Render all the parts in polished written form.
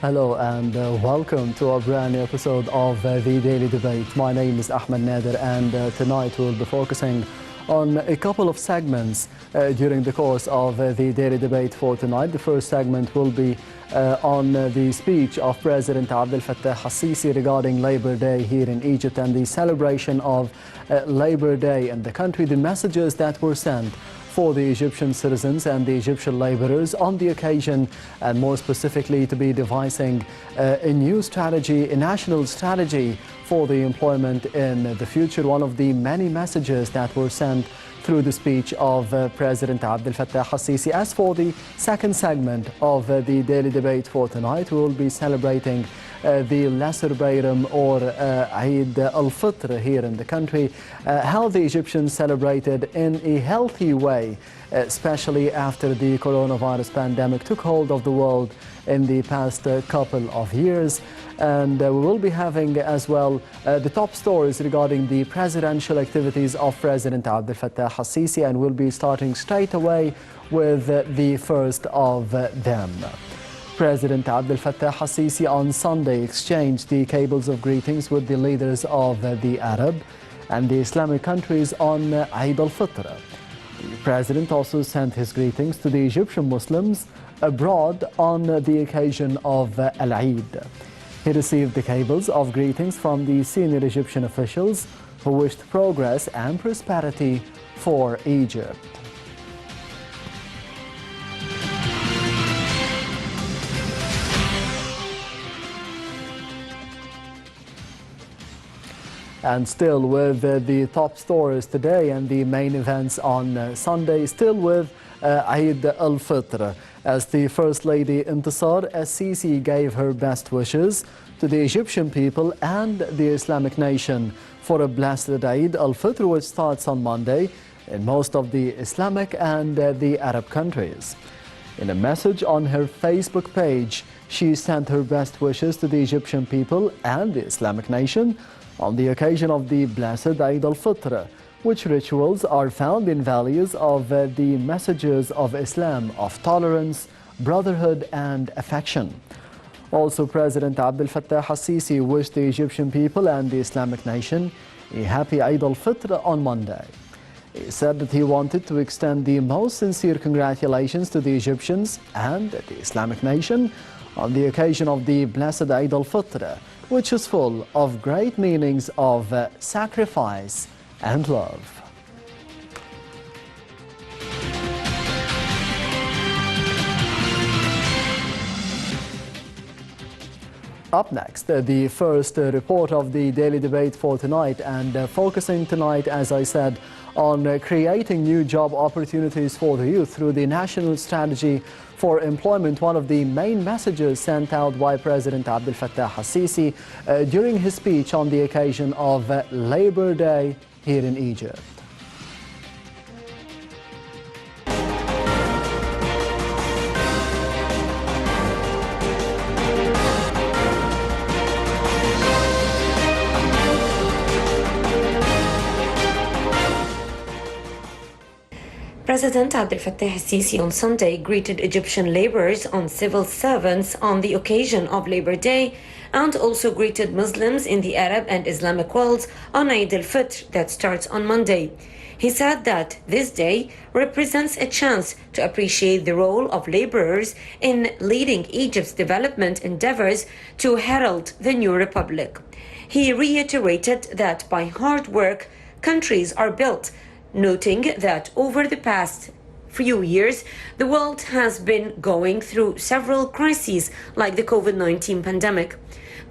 Hello and welcome to a brand new episode of The Daily Debate. My name is Ahmed Nader, and tonight we'll be focusing on a couple of segments during the course of the Daily Debate for tonight. The first segment will be on the speech of President Abdel Fattah al-Sisi regarding Labor Day here in Egypt and the celebration of Labor Day in the country, the messages that were sent for the Egyptian citizens and the Egyptian laborers on the occasion, and more specifically to be devising a new strategy, a national strategy for the employment in the future. One of the many messages that were sent through the speech of President Abdel Fattah al-Sisi. As for the second segment of the Daily Debate for tonight, we will be celebrating the Lesser Bayram or Eid al-Fitr here in the country, how the Egyptians celebrated in a healthy way, especially after the coronavirus pandemic took hold of the world in the past couple of years. And we will be having as well the top stories regarding the presidential activities of President Abdel Fattah al-Sisi, and we'll be starting straight away with the first of them. President Abdel Fattah al-Sisi on Sunday exchanged the cables of greetings with the leaders of the Arab and the Islamic countries on Eid al-Fitr. The president also sent his greetings to the Egyptian Muslims abroad on the occasion of Al-Eid. He received the cables of greetings from the senior Egyptian officials who wished progress and prosperity for Egypt. And still with the top stories today and the main events on Sunday, still with Eid al-Fitr, as the First Lady Intisar al-Sisi gave her best wishes to the Egyptian people and the Islamic nation for a blessed Eid al-Fitr, which starts on Monday in most of the Islamic and the Arab countries. In a message on her Facebook page, she sent her best wishes to the Egyptian people and the Islamic nation on the occasion of the blessed Eid al-Fitr, which rituals are found in values of the messages of Islam, of tolerance, brotherhood and affection. Also, President Abdel Fattah al-Sisi wished the Egyptian people and the Islamic nation a happy Eid al-Fitr on Monday. He said that he wanted to extend the most sincere congratulations to the Egyptians and the Islamic nation on the occasion of the blessed Eid al-Fitr, which is full of great meanings of sacrifice and love. Up next, the first report of the Daily Debate for tonight, and focusing tonight, as I said, on creating new job opportunities for the youth through the National Strategy for Employment, one of the main messages sent out by President Abdel Fattah al-Sisi during his speech on the occasion of Labor Day here in Egypt. President Abdel Fattah al-Sisi on Sunday greeted Egyptian laborers and civil servants on the occasion of Labor Day, and also greeted Muslims in the Arab and Islamic worlds on Eid al-Fitr that starts on Monday. He said that this day represents a chance to appreciate the role of laborers in leading Egypt's development endeavors to herald the new republic. He reiterated that by hard work, countries are built, noting that over the past few years, the world has been going through several crises like the COVID-19 pandemic.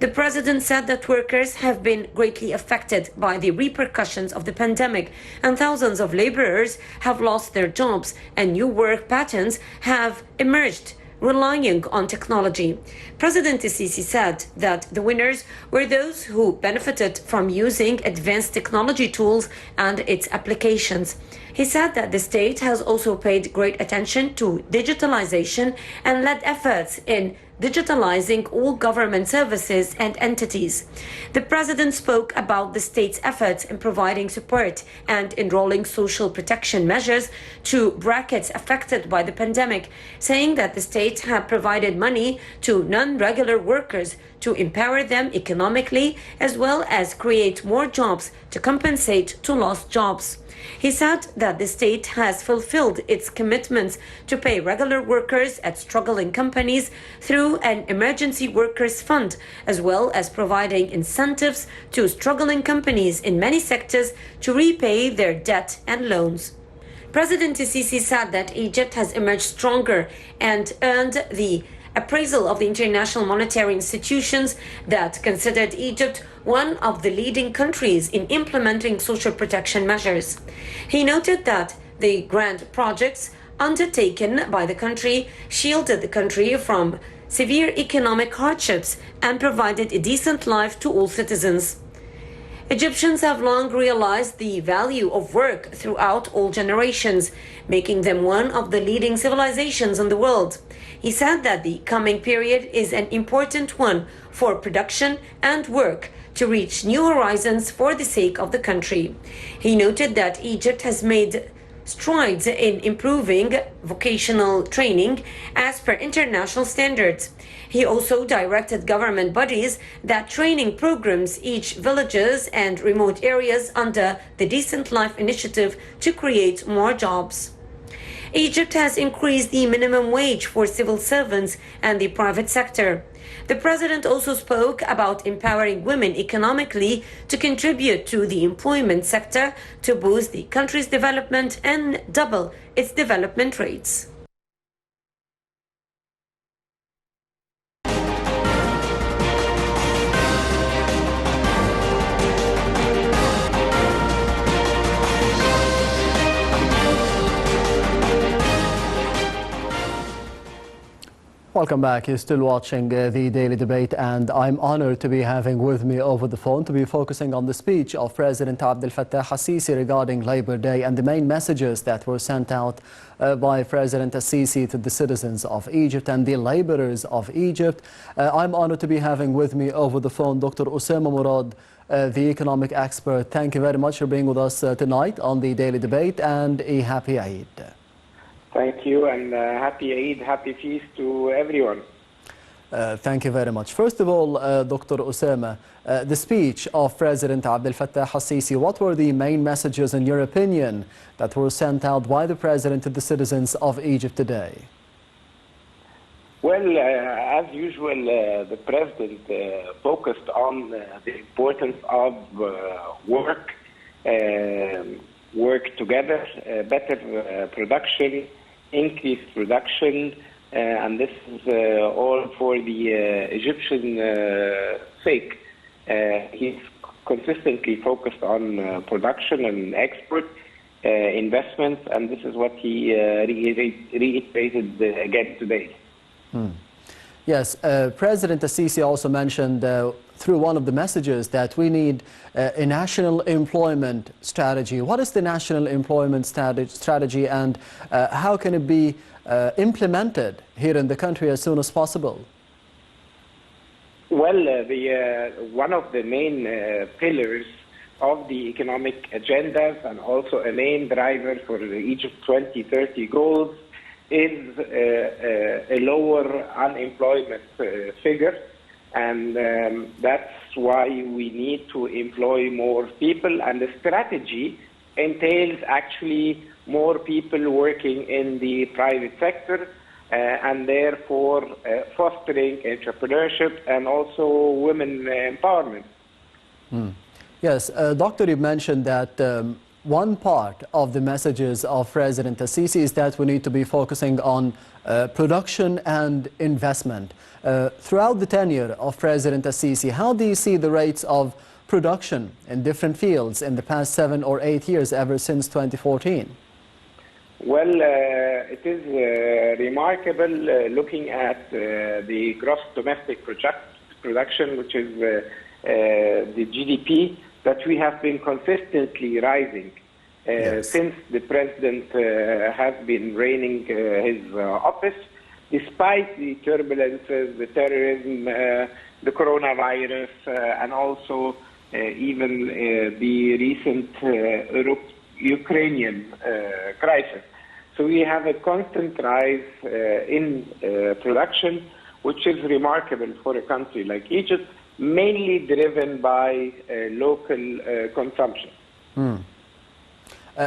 The president said that workers have been greatly affected by the repercussions of the pandemic, and thousands of laborers have lost their jobs and new work patterns have emerged, relying on technology. President al-Sisi said that the winners were those who benefited from using advanced technology tools and its applications. He said that the state has also paid great attention to digitalization and led efforts in digitalizing all government services and entities. The president spoke about the state's efforts in providing support and enrolling social protection measures to brackets affected by the pandemic, saying that the state had provided money to non-regular workers to empower them economically as well as create more jobs to compensate to lost jobs. He said that the state has fulfilled its commitments to pay regular workers at struggling companies through an emergency workers fund, as well as providing incentives to struggling companies in many sectors to repay their debt and loans. President Sisi said that Egypt has emerged stronger and earned the appraisal of the international monetary institutions that considered Egypt one of the leading countries in implementing social protection measures. He noted that the grand projects undertaken by the country shielded the country from severe economic hardships and provided a decent life to all citizens. Egyptians have long realized the value of work throughout all generations, making them one of the leading civilizations in the world. He said that the coming period is an important one for production and work to reach new horizons for the sake of the country. He noted that Egypt has made strides in improving vocational training as per international standards. He also directed government bodies that training programs each villages and remote areas under the Decent Life Initiative to create more jobs. Egypt has increased the minimum wage for civil servants and the private sector. The president also spoke about empowering women economically to contribute to the employment sector to boost the country's development and double its development rates. Welcome back. You're still watching the Daily Debate, and I'm honored to be having with me over the phone to be focusing on the speech of President Abdel Fattah al-Sisi regarding Labor Day and the main messages that were sent out by President al-Sisi to the citizens of Egypt and the laborers of Egypt. I'm honored to be having with me over the phone Dr. Osama Murad, the economic expert. Thank you very much for being with us tonight on the Daily Debate, and a happy Eid. Thank you, and happy Eid, happy feast to everyone. Thank you very much. First of all, Dr. Osama, the speech of President Abdel Fattah al-Sisi, what were the main messages, in your opinion, that were sent out by the President to the citizens of Egypt today? Well, as usual, the President focused on the importance of work together, better production, increased production, and this is all for the Egyptian sake. He's consistently focused on production and export investments, and this is what he reiterated again today. Yes, President al-Sisi also mentioned through one of the messages that we need a national employment strategy. What is the national employment strategy, and how can it be implemented here in the country as soon as possible? Well, one of the main pillars of the economic agendas and also a main driver for the Egypt 2030 goals is a lower unemployment figure, and that's why we need to employ more people, and the strategy entails actually more people working in the private sector and therefore fostering entrepreneurship and also women empowerment. Yes, Doctor, you mentioned that one part of the messages of President al-Sisi is that we need to be focusing on production and investment. Throughout the tenure of President al-Sisi, how do you see the rates of production in different fields in the past 7 or 8 years, ever since 2014? Well, it is remarkable looking at the gross domestic production, which is the GDP, that we have been consistently rising Yes. since the president has been reigning his office, despite the turbulences, the terrorism, the coronavirus, and also even the recent Ukrainian crisis. So we have a constant rise in production, which is remarkable for a country like Egypt, mainly driven by local consumption.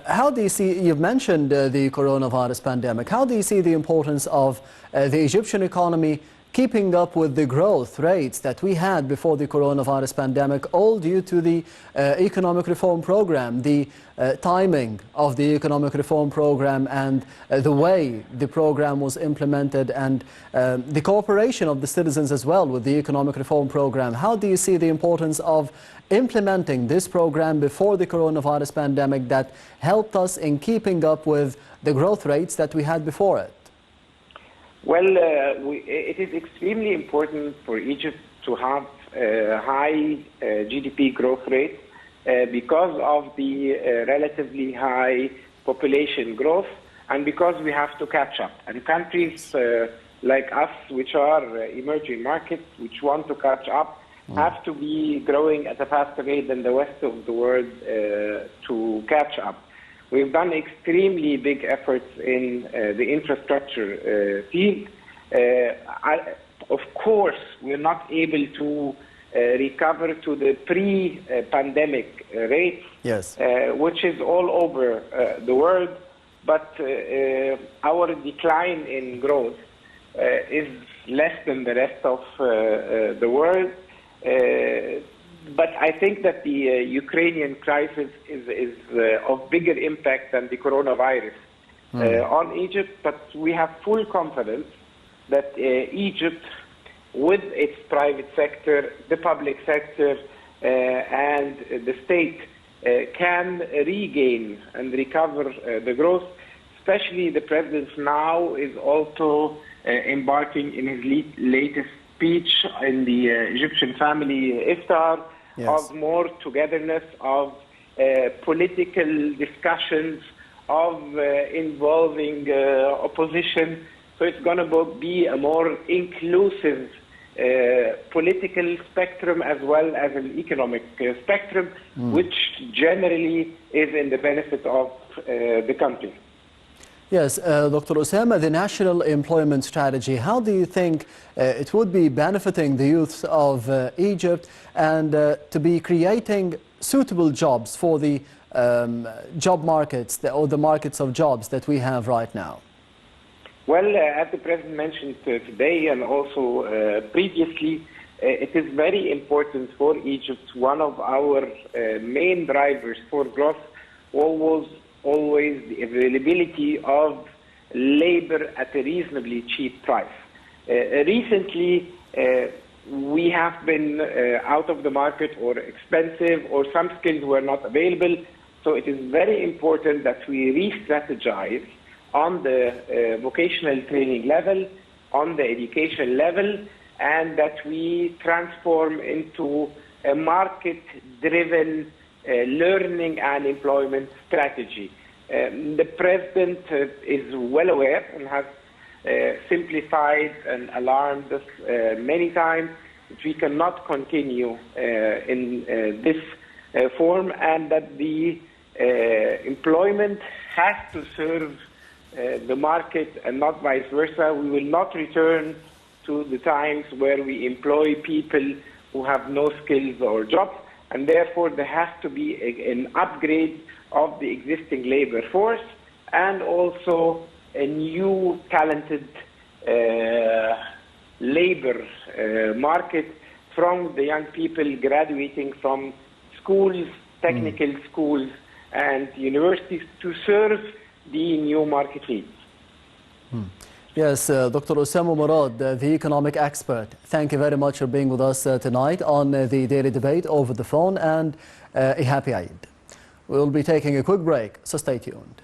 How do you see, you've mentioned the coronavirus pandemic, how do you see the importance of the Egyptian economy keeping up with the growth rates that we had before the coronavirus pandemic, all due to the economic reform program, the timing of the economic reform program and the way the program was implemented, and the cooperation of the citizens as well with the economic reform program? How do you see the importance of implementing this program before the coronavirus pandemic that helped us in keeping up with the growth rates that we had before it? Well, it is extremely important for Egypt to have a high GDP growth rate because of the relatively high population growth, and because we have to catch up. And countries like us, which are emerging markets, which want to catch up, have to be growing at a faster rate than the rest of the world to catch up. We've done extremely big efforts in the infrastructure field. Of course, we're not able to recover to the pre-pandemic rates, yes, which is all over the world, but our decline in growth is less than the rest of the world. But I think that the Ukrainian crisis is of bigger impact than the coronavirus on Egypt. But we have full confidence that Egypt, with its private sector, the public sector, and the state, can regain and recover the growth. Especially the president now is also embarking in his latest speech in the Egyptian family iftar, yes, of more togetherness, of political discussions, of involving opposition. So it's going to be a more inclusive political spectrum as well as an economic spectrum, which generally is in the benefit of the country. Yes, Dr. Osama, the National Employment Strategy, how do you think it would be benefiting the youth of Egypt and to be creating suitable jobs for the job markets or the markets of jobs that we have right now? Well, as the President mentioned today and also previously, it is very important for Egypt. One of our main drivers for growth was always the availability of labor at a reasonably cheap price. Recently, we have been out of the market or expensive, or some skills were not available. So it is very important that we re-strategize on the vocational training level, on the education level, and that we transform into a market-driven learning and employment strategy. The president is well aware and has simplified and alarmed us many times that we cannot continue in this form, and that the employment has to serve the market and not vice versa. We will not return to the times where we employ people who have no skills or jobs, and therefore there has to be an upgrade of the existing labor force and also a new talented labor market from the young people graduating from schools, technical schools and universities to serve the new market needs. Yes, Dr. Osama Murad, the economic expert, thank you very much for being with us tonight on the Daily Debate over the phone, and a happy Eid. We'll be taking a quick break, so stay tuned.